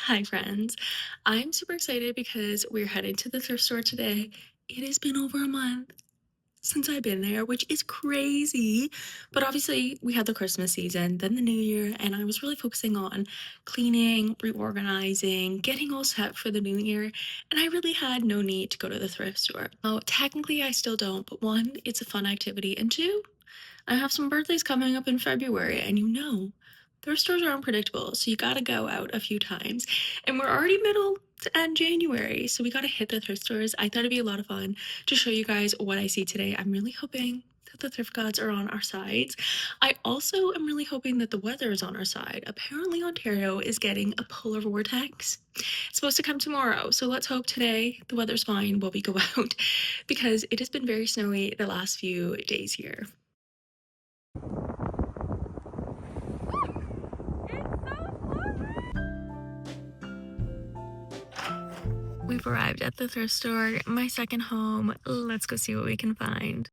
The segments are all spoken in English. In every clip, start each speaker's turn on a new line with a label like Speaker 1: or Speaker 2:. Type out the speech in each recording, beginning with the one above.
Speaker 1: Hi, friends. I'm super excited because we're heading to the thrift store today. It has been over a month since I've been there, which is crazy. But obviously, we had the Christmas season, then the New Year, and I was really focusing on cleaning, reorganizing, getting all set for the New Year. And I really had no need to go to the thrift store. Oh, technically, I still don't, but one, it's a fun activity, and two, I have some birthdays coming up in February, and thrift stores are unpredictable, so you gotta go out a few times. And we're already middle to end January, so we gotta hit the thrift stores. I thought it'd be a lot of fun to show you guys what I see today. I'm really hoping that the thrift gods are on our sides. I also am really hoping that the weather is on our side. Apparently, Ontario is getting a polar vortex. It's supposed to come tomorrow, so let's hope today the weather's fine while we go out because it has been very snowy the last few days here. We've arrived at the thrift store, my second home. Let's go see what we can find.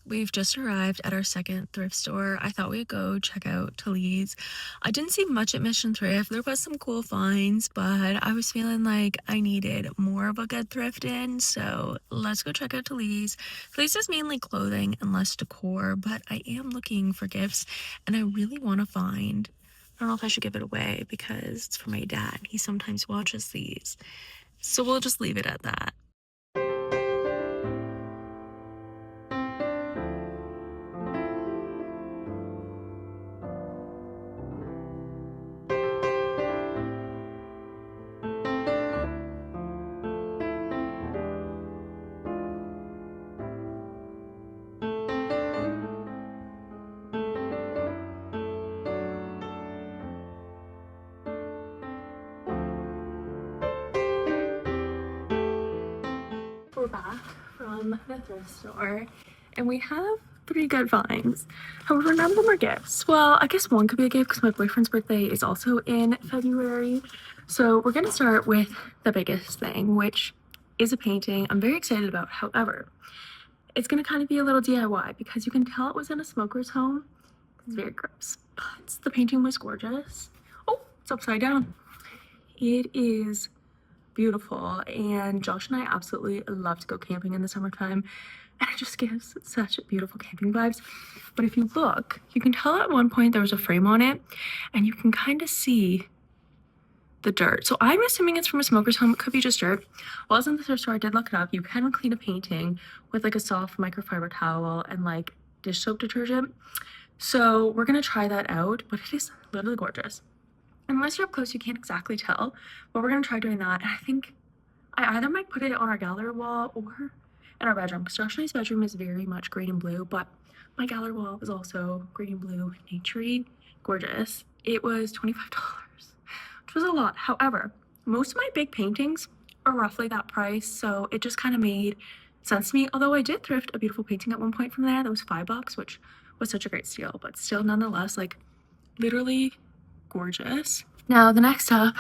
Speaker 1: We've just arrived at our second thrift store. I thought we'd go check out Talese. I didn't see much at Mission Thrift. There was some cool finds, but I was feeling like I needed more of a good thrift in, so let's go check out Talese. Talese is mainly clothing and less decor, but I am looking for gifts, and I really want to find. I don't know if I should give it away because it's for my dad. He sometimes watches these. So we'll just leave it at that. we're back from the thrift store and we have pretty good finds. However, none of them are gifts. Well, I guess one could be a gift because my boyfriend's birthday is also in February. So we're gonna start with the biggest thing, which is a painting I'm very excited about. However, it's gonna kind of be a little DIY because you can tell it was in a smoker's home. It's very gross, but the painting was gorgeous. Oh, it's upside down. It is beautiful, and Josh and I absolutely love to go camping in the summertime, and it just gives such beautiful camping vibes. But if you look, you can tell at one point there was a frame on it, and you can kind of see the dirt. So I'm assuming it's from a smoker's home. It could be just dirt. While I was in the thrift store, I did look it up. You can clean a painting with like a soft microfiber towel and like dish soap detergent. So we're gonna try that out, but it is literally gorgeous. Unless you're up close, you can't exactly tell, but we're gonna try doing that. And I think I either might put it on our gallery wall or in our bedroom, because Josh and I's bedroom is very much green and blue, but my gallery wall is also green and blue, naturey, gorgeous. It was $25, which was a lot. However, most of my big paintings are roughly that price, so it just kind of made sense to me. Although I did thrift a beautiful painting at one point from there that was $5, which was such a great steal, but still nonetheless, like literally gorgeous. Now the next up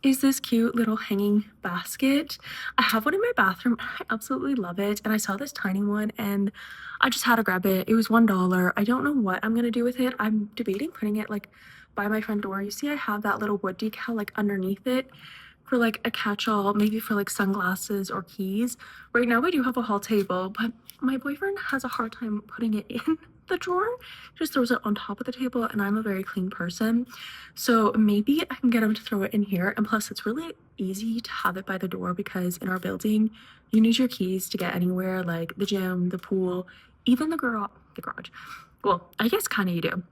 Speaker 1: is this cute little hanging basket. I have one in my bathroom. I absolutely love it, and I saw this tiny one and I just had to grab it. It was $1. I don't know what I'm gonna do with it. I'm debating putting it like by my front door. You see I have that little wood decal like underneath it for like a catch-all, maybe for like sunglasses or keys. Right now we do have a hall table, but my boyfriend has a hard time putting it in the drawer. He just throws it on top of the table, and I'm a very clean person, so maybe I can get him to throw it in here. And plus it's really easy to have it by the door because in our building you need your keys to get anywhere, like the gym, the pool, even the garage. Well, I guess kind of you do,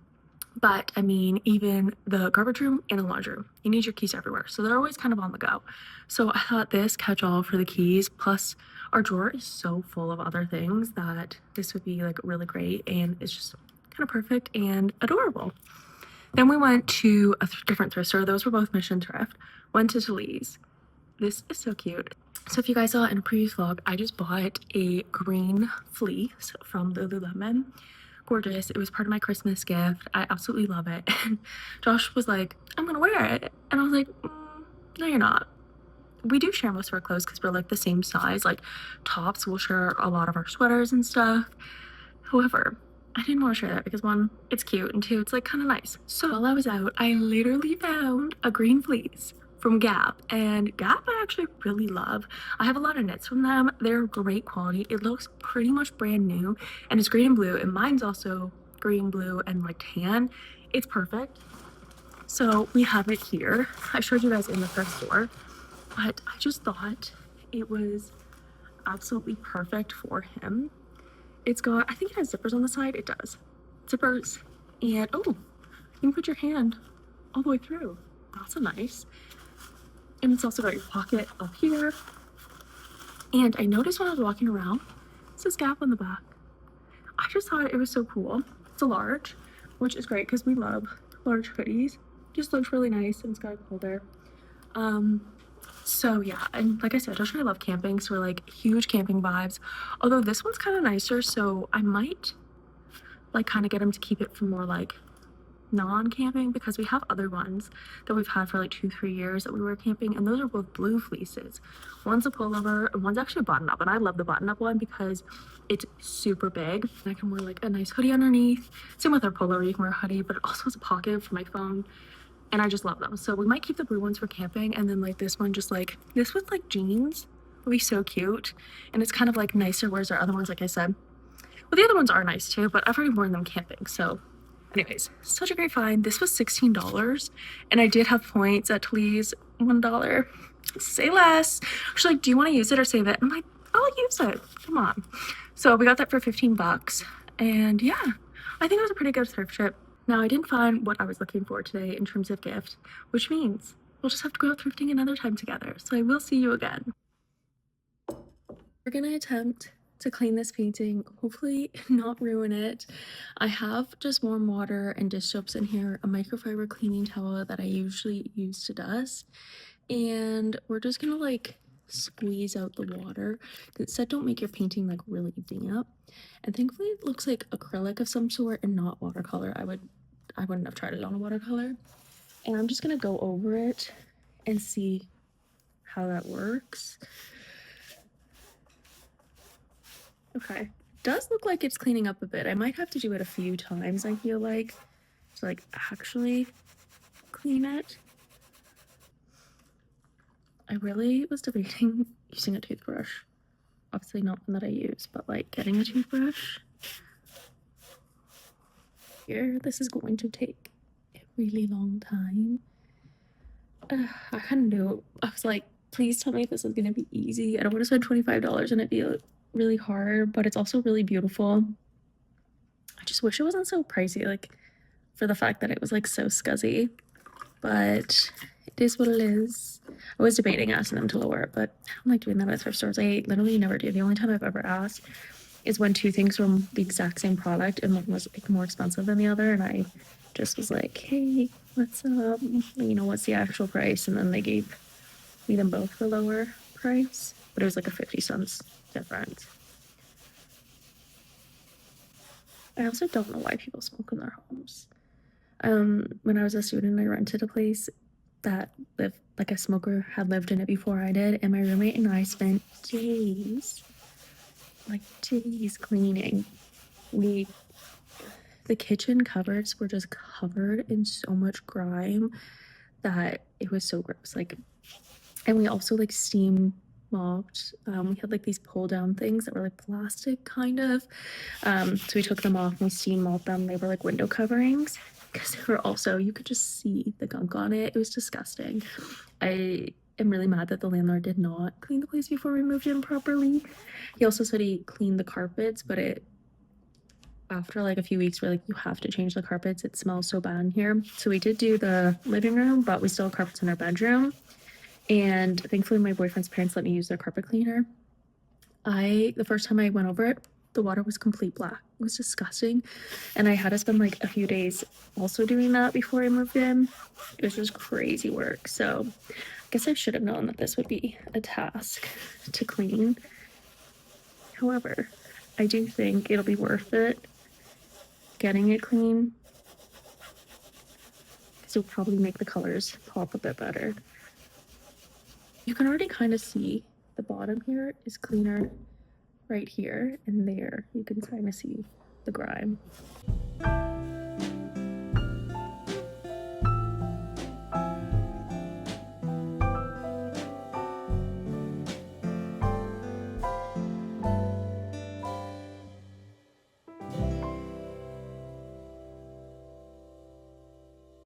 Speaker 1: but I mean, even the garbage room and the laundry room, you need your keys everywhere. So they're always kind of on the go. So I thought this catch-all for the keys, plus our drawer is so full of other things that this would be like really great, and it's just kind of perfect and adorable. Then we went to a different thrift store. Those were both Mission Thrift. Went to Talese. This is so cute. So if you guys saw in a previous vlog, I just bought a green fleece from Lululemon. Gorgeous. It was part of my Christmas gift. I absolutely love it. And Josh was like, I'm gonna wear it. And I was like, no, you're not. We do share most of our clothes because we're like the same size. Like tops, we'll share a lot of our sweaters and stuff. However, I didn't want to share that because one, it's cute, and two, it's like kind of nice. So while I was out, I literally found a green fleece from Gap, and Gap I actually really love. I have a lot of knits from them. They're great quality. It looks pretty much brand new, and it's green and blue, and mine's also green, blue, and like tan. It's perfect. So we have it here. I showed you guys in the first store, but I just thought it was absolutely perfect for him. It's got, I think it has zippers on the side. It does. Zippers. And, oh, you can put your hand all the way through. That's a nice. And it's also got your pocket up here. And I noticed when I was walking around, it says Gap on the back. I just thought it was so cool. It's a large, which is great because we love large hoodies. Just looks really nice, and it's got a holder. So yeah, and like I said, Josh and I love camping, so we're like huge camping vibes. Although this one's kind of nicer, so I might like kind of get him to keep it for more like non-camping, because we have other ones that we've had for like 2-3 years that we were camping, and those are both blue fleeces. One's a pullover and one's actually a button-up, and I love the button-up one because it's super big and I can wear like a nice hoodie underneath. Same with our pullover, you can wear a hoodie, but it also has a pocket for my phone. And I just love them. So we might keep the blue ones for camping, and then like this one, just like this with like jeans would be so cute. And it's kind of like nicer, whereas our other ones, like I said, well, the other ones are nice too, but I've already worn them camping. So anyways, such a great find. This was $16, and I did have points at Talese, $1. Say less. She's like, do you want to use it or save it? I'm like, I'll use it. Come on. So we got that for $15, and yeah, I think it was a pretty good thrift trip. Now, I didn't find what I was looking for today in terms of gift, which means we'll just have to go out thrifting another time together. So I will see you again. We're gonna attempt to clean this painting, hopefully not ruin it. I have just warm water and dish soaps in here, a microfiber cleaning towel that I usually use to dust, and we're just gonna like squeeze out the water. It said don't make your painting like really damp. And thankfully it looks like acrylic of some sort and not watercolor. I wouldn't have tried it on a watercolor. And I'm just gonna go over it and see how that works. Okay, does look like it's cleaning up a bit. I might have to do it a few times, I feel like, to like actually clean it. I really was debating using a toothbrush. Obviously not one that I use, but like getting a toothbrush. Here, this is going to take a really long time. I kind of knew. I was like, please tell me this is gonna be easy. I don't want to spend $25 and it be really hard, but it's also really beautiful. I just wish it wasn't so pricey, like for the fact that it was like so scuzzy, but it is what it is. I was debating asking them to lower it, but I don't like doing that at thrift stores. I literally never do. The only time I've ever asked is when two things from the exact same product and one was like more expensive than the other, and I just was like, hey, what's up? You know, what's the actual price? And then they gave me them both for lower price, but it was like a 50 cents difference. I also don't know why people smoke in their homes. When I was a student, I rented a place that lived like a smoker had lived in it before I did, and my roommate and I spent days, like days cleaning. The kitchen cupboards were just covered in so much grime that it was so gross. Like, and we also like steam mopped. We had like these pull down things that were like plastic kind of. So we took them off and we steam mopped them. They were like window coverings because they were also, you could just see the gunk on it. It was disgusting. I am really mad that the landlord did not clean the place before we moved in properly. He also said he cleaned the carpets, but after like a few weeks we're like, you have to change the carpets, it smells so bad in here. So we did do the living room, but we still have carpets in our bedroom, and thankfully my boyfriend's parents let me use their carpet cleaner. The first time I went over it, the water was complete black. It was disgusting, and I had to spend like a few days also doing that before I moved in. It was just crazy work. So I guess I should have known that this would be a task to clean. However, I do think it'll be worth it getting it clean, because it'll probably make the colors pop a bit better. You can already kind of see the bottom here is cleaner right here, and there you can kind of see the grime.